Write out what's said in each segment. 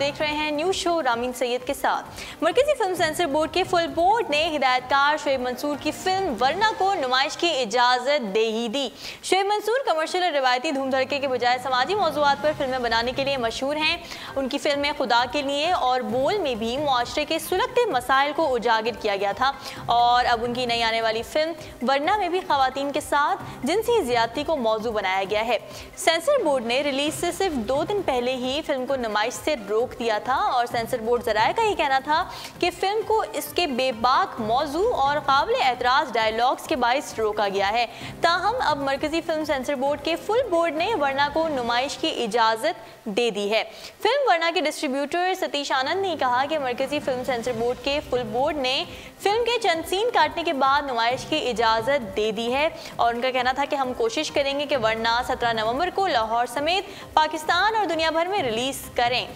देख रहे हैं न्यूज शो रामीन सैयद के साथ। मरकजी फिल्म सेंसर बोर्ड के फुल बोर्ड ने हिदायतकार शोएब मंसूर की फिल्म वरना को नुमाइश की इजाजत दे ही दी। शोएब मंसूर कमर्शियल और रिवायती धूम धड़के के बजाय समाजी मौज़ूआत पर फिल्में बनाने के लिए मशहूर हैं। उनकी फिल्में खुदा के लिए और बोल में भी मुआशरे के सुलगते मसाइल को उजागर किया गया था और अब उनकी नई आने वाली फिल्म वरना में भी खवातीन के साथ जिनसी ज़्यादती को मौजू बनाया गया है। सेंसर बोर्ड ने रिलीज से सिर्फ 2 दिन पहले ही फिल्म को नुमाइश से रोक दिया था और सेंसर बोर्ड ज़राए का ये कहना था कि फिल्म को इसके बेबाक मौजू और काबिल एतराज़ डायलॉग्स के बाइस रोका गया है। ताहम अब मरकजी फिल्म सेंसर बोर्ड के फुल बोर्ड ने वरना को नुमाइश की इजाज़त दे दी है। फिल्म वरना के डिस्ट्रीब्यूटर सतीश आनंद ने कहा कि मरकजी फिल्म सेंसर बोर्ड के फुल बोर्ड ने फिल्म के चंद सीन काटने के बाद नुमाइश की इजाज़त दे दी है और उनका कहना था कि हम कोशिश करेंगे कि वरना 17 नवंबर को लाहौर समेत पाकिस्तान और दुनिया भर में रिलीज़ करें।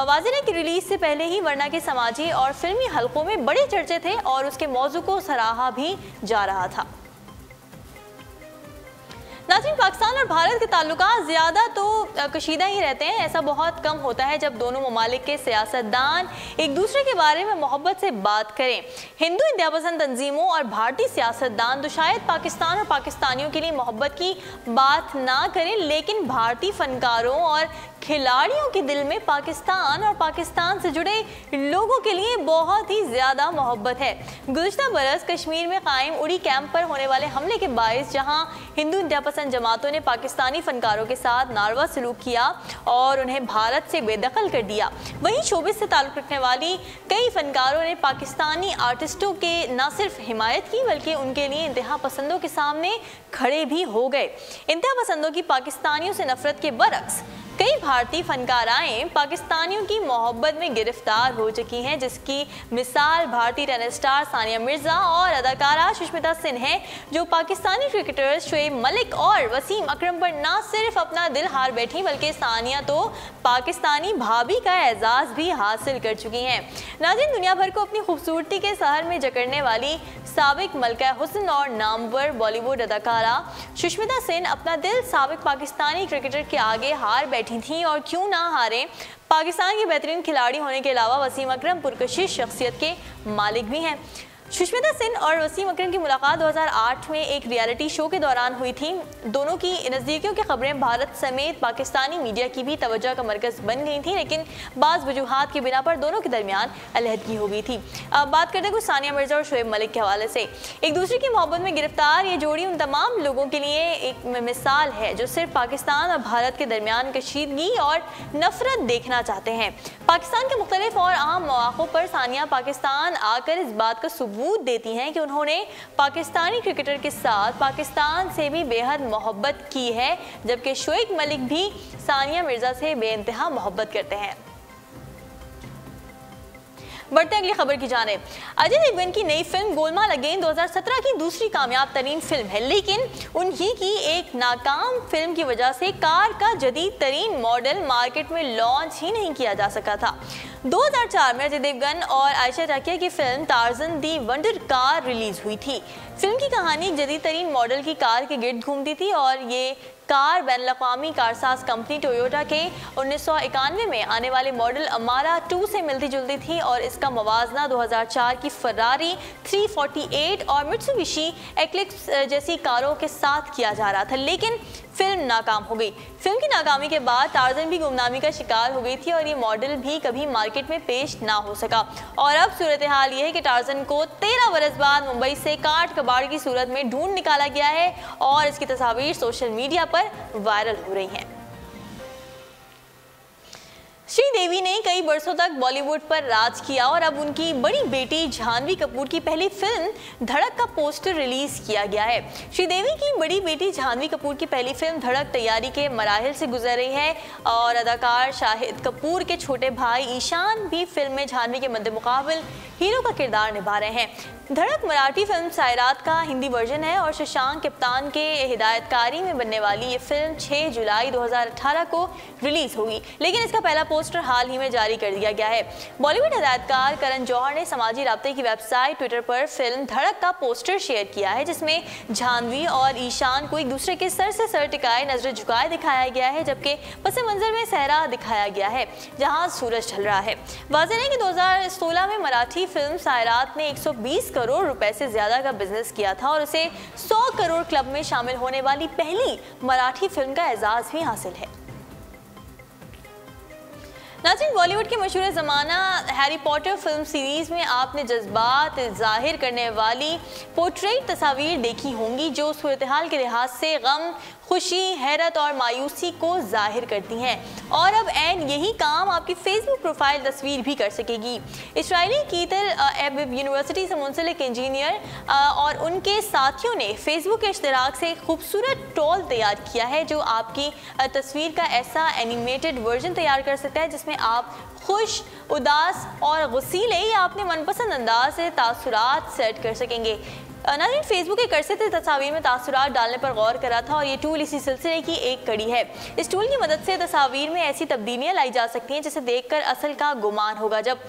वाज़ेह है कि रिलीज़ से पहले ही वरना के समाजी और फिल्मी हलकों में बड़े चर्चे थे और उसके मौजू को सराहा भी जा रहा था। नाज़रीन, पाकिस्तान और भारत के ताल्लुकात ज़्यादा तो कशीदा ही रहते हैं। ऐसा बहुत कम होता है जब दोनों ममालिक के सियासतदान एक दूसरे के बारे में मोहब्बत से बात करें। हिंदू इंतहा पसंद तंजीमों और भारतीय सियासतदान तो शायद पाकिस्तान और पाकिस्तानियों के लिए मोहब्बत की बात ना करें, लेकिन भारतीय फनकारों और खिलाड़ियों के दिल में पाकिस्तान और पाकिस्तान से जुड़े लोगों के लिए बहुत ही ज़्यादा मोहब्बत है। गुज़िश्ता बरस कश्मीर में कायम उड़ी कैंप पर होने वाले हमले के बायस जहां हिंदू इंतहा पसंद जमातों ने पाकिस्तानी फनकारों के साथ नारवा सलूक किया और उन्हें भारत से बेदखल कर दिया, वहीं शोबिस से ताल्लुक़ रखने वाली कई फनकारों ने पाकिस्तानी आर्टिस्टों के न सिर्फ हिमायत की बल्कि उनके लिए इंतहा पसंदों के सामने खड़े भी हो गए। इंतहा पसंदों की पाकिस्तानियों से नफरत के बरक्स कई भारतीय फनकाराएँ पाकिस्तानियों की मोहब्बत में गिरफ्तार हो चुकी हैं, जिसकी मिसाल भारतीय टेनिस स्टार सानिया मिर्ज़ा और अदाकारा सुष्मिता सेन है, जो पाकिस्तानी क्रिकेटर्स शोएब मलिक और वसीम अकरम पर न सिर्फ अपना दिल हार बैठी बल्कि सानिया तो पाकिस्तानी भाभी का एजाज़ भी हासिल कर चुकी हैं। नाज़रीन, दुनिया भर को अपनी खूबसूरती के सहर में जकड़ने वाली साबिक मलका हुस्न और नामवर बॉलीवुड अदाकारा सुष्मिता सेन अपना दिल साबिक पाकिस्तानी क्रिकेटर के आगे हार बैठी थी और क्यों ना हारे। पाकिस्तान के बेहतरीन खिलाड़ी होने के अलावा वसीम अकरम पुरकशिश शख्सियत के मालिक भी हैं। सुष्मिता सेन और वसीम अकरम की मुलाकात 2008 में एक रियलिटी शो के दौरान हुई थी। दोनों की नज़दीकियों की खबरें भारत समेत पाकिस्तानी मीडिया की भी तवज्जो का मरकज़ बन गई थी, लेकिन बाज़ वजूहात की बिना पर दोनों के दरमियान अलहदगी हो गई थी। अब बात करते हैं कुछ सानिया मिर्ज़ा और शोएब मलिक के हवाले से। एक दूसरे की मोहब्बत में गिरफ्तार ये जोड़ी उन तमाम लोगों के लिए एक मिसाल है जो सिर्फ पाकिस्तान और भारत के दरमियान कशीदगी और नफरत देखना चाहते हैं। पाकिस्तान के मुख्तलिफ और अहम मौक़ों पर सानिया पाकिस्तान आकर इस बात का सबूत देती हैं कि उन्होंने पाकिस्तानी क्रिकेटर के साथ पाकिस्तान से भी बेहद मोहब्बत की है, जबकि शोएब मलिक भी सानिया मिर्ज़ा से बेइंतहा मोहब्बत करते हैं। बढ़ते हैं अगली खबर की जानिब। अजय देवगन की नई फिल्म गोलमाल अगेन 2017 की दूसरी कामयाब तरीन फिल्म है, लेकिन उन्हीं की एक नाकाम फिल्म की वजह से कार का जदीद तरीन मॉडल मार्केट में लॉन्च ही नहीं किया जा सका था। 2004 में अजय देवगन और आयशा टाकिया की फिल्म टार्ज़न दी वंडर कार रिलीज हुई थी। फिल्म की कहानी एक जदीद तरीन मॉडल की कार के गिर्द घूमती थी और ये कार बैनुल-अक़वामी कारसाज कंपनी टोयोटा के 1991 में आने वाले मॉडल अमारा 2 से मिलती जुलती थी और इसका मवाजना 2004 की फरारी 348 और मित्सुबिशी एक्लिप्स जैसी कारों के साथ किया जा रहा था, लेकिन फिल्म नाकाम हो गई। फिल्म की नाकामी के बाद टार्ज़न भी गुमनामी का शिकार हो गई थी और ये मॉडल भी कभी मार्केट में पेश ना हो सका। और अब सूरत हाल ये है कि टार्ज़न को 13 बरस बाद मुंबई से काट कबाड़ की सूरत में ढूंढ निकाला गया है और इसकी तस्वीर सोशल मीडिया पर वायरल हो रही हैं। श्रीदेवी ने कई बरसों तक बॉलीवुड पर राज किया और अब उनकी बड़ी बेटी जानवी कपूर की पहली फिल्म धड़क का पोस्टर रिलीज किया गया है। श्रीदेवी की बड़ी बेटी जानवी कपूर की पहली फिल्म धड़क तैयारी के मराहिल से गुजर रही है और अदाकार शाहिद कपूर के छोटे भाई ईशान भी फिल्म में जानवी के मद्देमुकाबिल हीरो का किरदार निभा रहे हैं। धड़क मराठी फिल्म सायरात का हिंदी वर्जन है और शशांक कप्तान के हिदायतकारी में बनने वाली ये फिल्म 6 जुलाई 2018 को रिलीज होगी, लेकिन इसका पहला पोस्टर हाल ही में जारी कर दिया गया है। बॉलीवुड हिदायतकार करण जौहर ने समाजी राब्ते की वेबसाइट ट्विटर पर फिल्म धड़क का पोस्टर शेयर किया है, जिसमें जाह्नवी और ईशान को एक दूसरे के सर से सर टिकाए नजरें झुकाए दिखाया गया है, जबकि पस मंजर में सहरा दिखाया गया है जहां सूरज ढल रहा है। वाज़ेह है कि 2016 में मराठी फिल्म सायरात ने 120 करोड़ रुपए से ज्यादा का बिजनेस किया था और उसे 100 करोड़ क्लब में शामिल होने वाली पहली मराठी फिल्म का एजाज भी हासिल है। नाज़रीन, बॉलीवुड के मशहूर ज़माना हैरी पॉटर फिल्म सीरीज़ में आपने जज्बात जाहिर करने वाली पोर्ट्रेट तस्वीर देखी होंगी जो सूरत हाल के लिहाज से गम, खुशी, हैरत और मायूसी को जाहिर करती हैं, और अब एन यही काम आपकी फेसबुक प्रोफाइल तस्वीर भी कर सकेगी। इसराइली कीतल एबिब यूनिवर्सिटी से मुंसलिक इंजीनियर और उनके साथियों ने फेसबुक के इश्तराक से एक खूबसूरत टॉल तैयार किया है जो आपकी तस्वीर का ऐसा एनिमेटेड वर्जन तैयार कर सकता है जिसमें आप खुश, उदास और गुस्सीले या अपने मनपसंद अंदाज से तासुरात सेट कर सकेंगे। नाज़रीन, फेसबुक एक अरसे से तस्वीर में तासुरात डालने पर गौर करा था और ये टूल इसी सिलसिले की एक कड़ी है। इस टूल की मदद से तस्वीर में ऐसी तब्दीलियां लाई जा सकती हैं जिसे देखकर असल का गुमान होगा। जब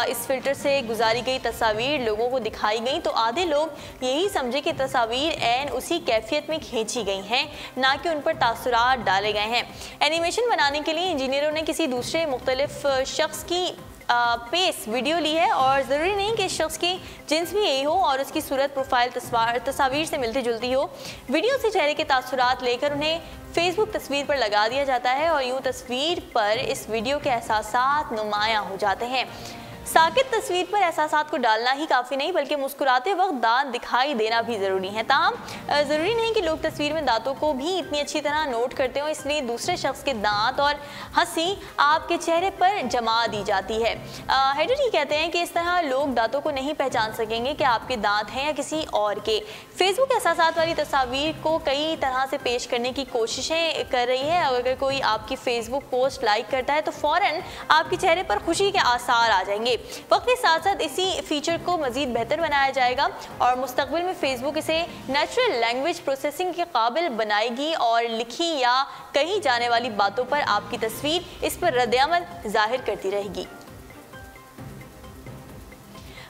इस फिल्टर से गुजारी गई तस्वीर लोगों को दिखाई गई तो आधे लोग यही समझे कि तस्वीर एन उसी कैफियत में खींची गई हैं, ना कि उन पर तासुरात डाले गए हैं। एनिमेशन बनाने के लिए इंजीनियरों ने किसी दूसरे मुख्तलिफ शख्स की पेस वीडियो ली है और ज़रूरी नहीं कि इस शख्स की जिन्स भी यही हो और उसकी सूरत प्रोफाइल तस्वीर से मिलती जुलती हो। वीडियो से चेहरे के तासुरात लेकर उन्हें फेसबुक तस्वीर पर लगा दिया जाता है और यूँ तस्वीर पर इस वीडियो के एहसासात नुमायां हो जाते हैं। साकित तस्वीर पर एहसासात को डालना ही काफ़ी नहीं बल्कि मुस्कुराते वक्त दांत दिखाई देना भी ज़रूरी है। ताहम ज़रूरी नहीं कि लोग तस्वीर में दांतों को भी इतनी अच्छी तरह नोट करते हो, इसलिए दूसरे शख्स के दांत और हंसी आपके चेहरे पर जमा दी जाती है। हेडर ये कहते हैं कि इस तरह लोग दांतों को नहीं पहचान सकेंगे कि आपके दांत हैं या किसी और के। फेसबुक एहसासात वाली तस्वीर को कई तरह से पेश करने की कोशिशें कर रही है। अगर कोई आपकी फेसबुक पोस्ट लाइक करता है तो फ़ौरन आपके चेहरे पर खुशी के आसार आ जाएंगे। वक्त के साथ साथ इसी फीचर को मजीद बेहतर बनाया जाएगा और मुस्तकबिल में फेसबुक इसे नेचुरल लैंग्वेज प्रोसेसिंग के काबिल बनाएगी और लिखी या कही जाने वाली बातों पर आपकी तस्वीर इस पर रद्द-ए-अमल जाहिर करती रहेगी।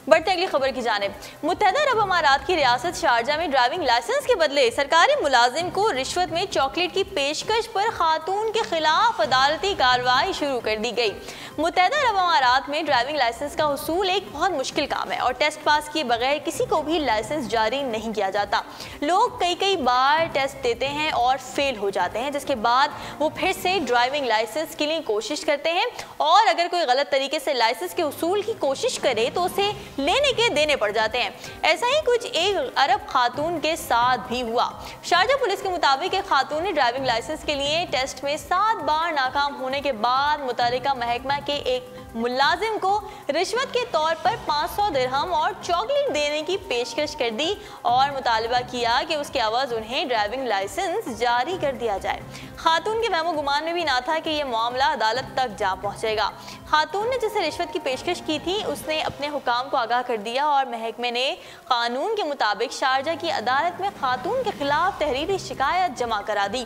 बढ़ते अगली खबर की जानिब। मुत्तहदा अरब अमारात की रियासत शारजा में ड्राइविंग लाइसेंस के बदले सरकारी मुलाजिम को रिश्वत में चॉकलेट की पेशकश पर खातून के खिलाफ अदालती कार्रवाई शुरू कर दी गई। मुत्तहदा अरब अमारात में ड्राइविंग लाइसेंस का हुसूल एक बहुत मुश्किल काम है और टेस्ट पास किए बगैर किसी को भी लाइसेंस जारी नहीं किया जाता। लोग कई बार टेस्ट देते हैं और फेल हो जाते हैं, जिसके बाद वो फिर से ड्राइविंग लाइसेंस के लिए कोशिश करते हैं और अगर कोई गलत तरीके से लाइसेंस के हुसूल की कोशिश करे तो उसे लेने के देने पड़ जाते हैं। ऐसा ही कुछ एक अरब खातून के साथ भी हुआ। शारजा पुलिस के मुताबिक एक खातून ने ड्राइविंग लाइसेंस के लिए टेस्ट में 7 बार नाकाम होने के बाद मुतालिका महकमा के एक मुलाजिम को रिश्वत के तौर पर 500 दिरहम और चॉकलेट देने की पेशकश कर दी और मुतालबा किया कि उसके अवज़ उन्हें ड्राइविंग लाइसेंस जारी कर दिया जाए। खातून के महमो गुमान में भी ना था कि यह मामला अदालत तक जा पहुंचेगा। खातून ने जिसे रिश्वत की पेशकश की थी उसने अपने हुकाम को आगाह कर दिया और महकमे ने कानून के मुताबिक शारजा की अदालत में खातून के खिलाफ तहरीरी शिकायत जमा करा दी।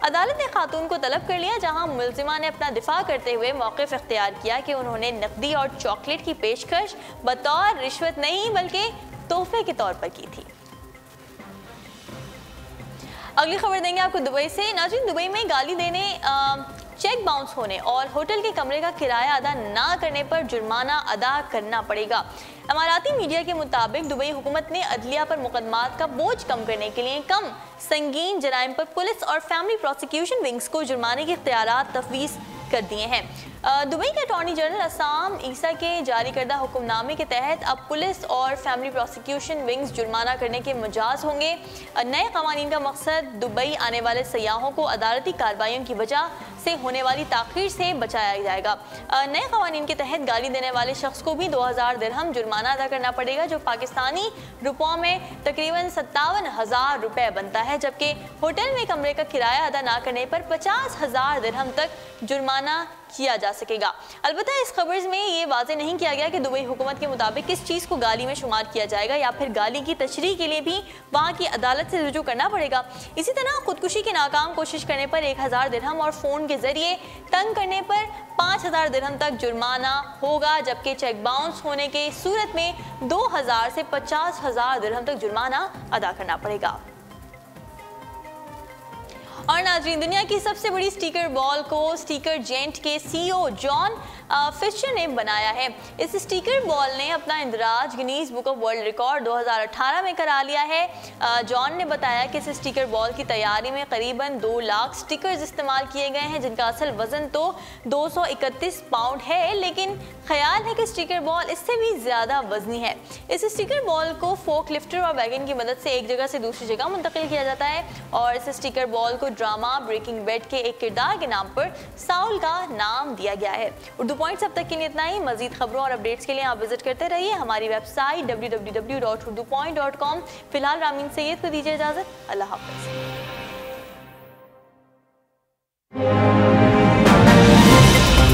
अदालत ने खातून को तलब कर लिया, जहां मुलजिमा ने अपना दिफा करते हुए मौक़िफ़ इख्तियार किया कि उन्होंने नकदी और चॉकलेट की पेशकश बतौर रिश्वत नहीं बल्कि तोहफे के तौर पर की थी। अगली खबर देंगे आपको दुबई से। नाज़रीन, दुबई में गाली देने, चेक बाउंस होने और होटल के कमरे का किराया अदा ना करने पर जुर्माना अदा करना पड़ेगा। अमाराती मीडिया के मुताबिक दुबई हुकूमत ने अदलिया पर मुकदमात का बोझ कम करने के लिए कम संगीन जराइम पर पुलिस और फैमिली प्रोसिक्यूशन विंग्स को जुर्माने के इख्तियारात तफवीज़ कर दिए हैं। दुबई के अटॉर्नी जनरल असाम ईसा के जारी करदा हुक्मनामे के तहत अब पुलिस और फैमिली प्रोसिक्यूशन विंग्स जुर्माना करने के मजाज होंगे। नए कवानीन का मकसद दुबई आने वाले सयाहों को अदालती कार्रवाइयों की वजह से होने वाली ताख़ीर से बचाया जाएगा। नए कवानीन के तहत गाली देने वाले शख्स को भी 2000 दिरहम जुर्माना अदा करना पड़ेगा, जो पाकिस्तानी रुपयों में तकरीबन 57,000 रुपये बनता है, जबकि होटल में कमरे का किराया अदा ना करने पर 50,000 दिरहम तक जुर्माना किया जा सकेगा। अलबत्ता इस खबर में ये वाज़ेह नहीं किया गया कि दुबई हुकूमत के मुताबिक किस चीज़ को गाली में शुमार किया जाएगा या फिर गाली की तशरीह के लिए भी वहाँ की अदालत से रुजू करना पड़ेगा। इसी तरह खुदकुशी की नाकाम कोशिश करने पर 1000 दिरहम और फ़ोन के जरिए तंग करने पर 5000 दिरहम तक जुर्माना होगा, जबकि चेक बाउंस होने की सूरत में 2000 से 50,000 दिरहम तक जुर्माना अदा करना पड़ेगा। और नाज़रीन, दुनिया की सबसे बड़ी स्टिकर बॉल को स्टिकर जेंट के सीईओ जॉन फिशर ने बनाया है। इस स्टिकर बॉल ने अपना इंदराज Guinness book of world record 2018 में करा लिया है। जॉन ने बताया कि इस स्टिकर बॉल की तैयारी में करीबन 2 लाख स्टिकर्स इस्तेमाल किए गए हैं, जिनका असल वजन तो 231 पाउंड है, लेकिन ख्याल है कि स्टिकर बॉल इससे भी ज़्यादा वजनी है। इस स्टिकर बॉल को फोक लिफ्टर और वैगन की मदद से एक जगह से दूसरी जगह मुंतकिल किया जाता है और इस स्टिकर बॉल को ड्रामा ब्रेकिंग बैड के एक किरदार के नाम पर साउल का नाम दिया गया है। उर्दू पॉइंट्स अब तक के लिए इतना ही। मजीद खबरों और अपडेट्स के लिए आप विजिट करते रहिए हमारी वेबसाइट www.urdupoint.com। फिलहाल रामीन सैयद को दीजिए इजाजत। अल्लाह हाफ़िज़।